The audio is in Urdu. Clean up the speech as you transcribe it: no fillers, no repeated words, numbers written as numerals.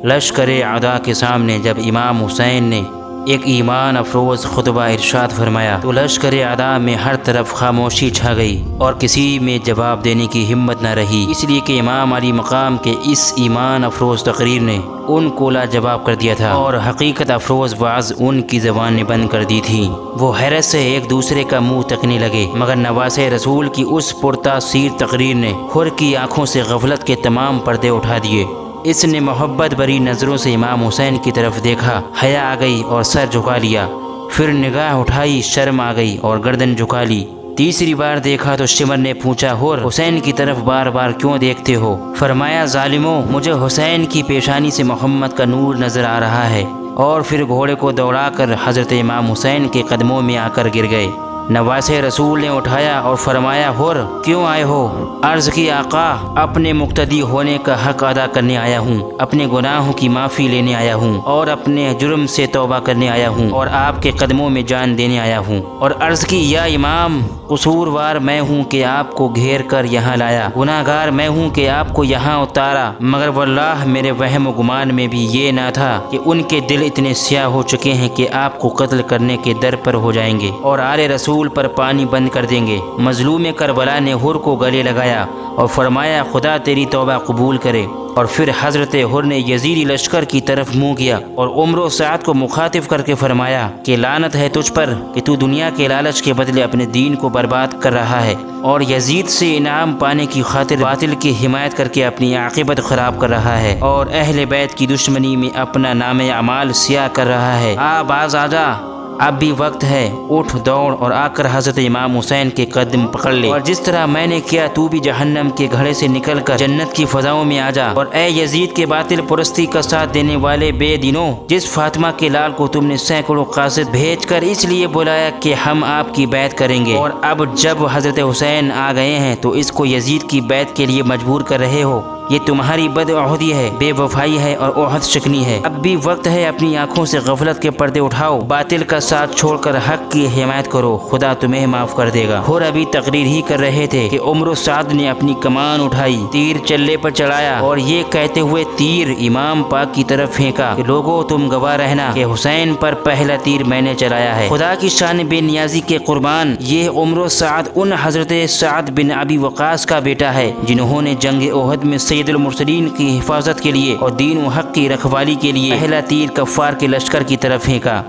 لشکر اعداء کے سامنے جب امام حسین نے ایک ایمان افروز خطبہ ارشاد فرمایا تو لشکر اعداء میں ہر طرف خاموشی چھا گئی اور کسی میں جواب دینے کی ہمت نہ رہی، اس لیے کہ امام علی مقام کے اس ایمان افروز تقریر نے ان کو لاجواب کر دیا تھا اور حقیقت افروز وعظ ان کی زبانیں بند کر دی تھی۔ وہ حیرت سے ایک دوسرے کا منہ تکنے لگے، مگر نواسہ رسول کی اس پرتاثیر تقریر نے حر کی آنکھوں سے غفلت کے تمام پردے اٹھا دیے۔ اس نے محبت بھری نظروں سے امام حسین کی طرف دیکھا، حیا آ گئی اور سر جھکا لیا، پھر نگاہ اٹھائی، شرم آ گئی اور گردن جھکا لی۔ تیسری بار دیکھا تو شمر نے پوچھا، حر حسین کی طرف بار بار کیوں دیکھتے ہو؟ فرمایا، ظالموں، مجھے حسین کی پیشانی سے محمد کا نور نظر آ رہا ہے۔ اور پھر گھوڑے کو دوڑا کر حضرت امام حسین کے قدموں میں آ کر گر گئے۔ نواسہ رسول نے اٹھایا اور فرمایا، حر کیوں آئے ہو؟ عرض کی، آقا، اپنے مقتدی ہونے کا حق ادا کرنے آیا ہوں، اپنے گناہوں کی معافی لینے آیا ہوں اور اپنے جرم سے توبہ کرنے آیا ہوں اور آپ کے قدموں میں جان دینے آیا ہوں۔ اور عرض کی، یا امام، قصوروار میں ہوں کہ آپ کو گھیر کر یہاں لایا، گناہ گار میں ہوں کہ آپ کو یہاں اتارا، مگر واللہ میرے وہم و گمان میں بھی یہ نہ تھا کہ ان کے دل اتنے سیاہ ہو چکے ہیں کہ آپ کو قتل کرنے کے در پر ہو جائیں گے اور آل رسول پر پانی بند کر دیں گے۔ مظلوم کربلا نے حر کو گلے لگایا اور فرمایا، خدا تیری توبہ قبول کرے۔ اور پھر حضرت حر نے یزیدی لشکر کی طرف منہ کیا اور عمر و سعد کو مخاطب کر کے فرمایا کہ لعنت ہے تجھ پر کہ تو دنیا کے لالچ کے بدلے اپنے دین کو برباد کر رہا ہے اور یزید سے انعام پانے کی خاطر باطل کی حمایت کر کے اپنی عاقبت خراب کر رہا ہے اور اہل بیت کی دشمنی میں اپنا نام اعمال سیاہ کر رہا ہے۔ باز آ جا، اب بھی وقت ہے، اٹھ دوڑ اور آ کر حضرت امام حسین کے قدم پکڑ لے، اور جس طرح میں نے کیا تو بھی جہنم کے گھڑے سے نکل کر جنت کی فضاؤں میں آ جا۔ اور اے یزید کے باطل پرستی کا ساتھ دینے والے بے دینوں، جس فاطمہ کے لال کو تم نے سینکڑوں قاصد بھیج کر اس لیے بلایا کہ ہم آپ کی بیعت کریں گے، اور اب جب حضرت حسین آ گئے ہیں تو اس کو یزید کی بیعت کے لیے مجبور کر رہے ہو، یہ تمہاری بدعہدی ہے، بے وفائی ہے اور عہد شکنی ہے۔ اب بھی وقت ہے، اپنی آنکھوں سے غفلت کے پردے اٹھاؤ، باطل کا ساتھ چھوڑ کر حق کی حمایت کرو، خدا تمہیں معاف کر دے گا۔ اور ابھی تقریر ہی کر رہے تھے کہ عمر و سعد نے اپنی کمان اٹھائی، تیر چلے پر چڑھایا اور یہ کہتے ہوئے تیر امام پاک کی طرف پھینکا کہ لوگوں تم گواہ رہنا کہ حسین پر پہلا تیر میں نے چلایا ہے۔ خدا کی شان بے نیازی کے قربان، یہ عمر و سعد ان حضرت سعد بن ابی وقاص کا بیٹا ہے جنہوں نے جنگ احد میں سید المرسلین کی حفاظت کے لیے اور دین و حق کی رکھوالی کے لیے پہلا تیر کفار کے لشکر کی طرف پھینکا۔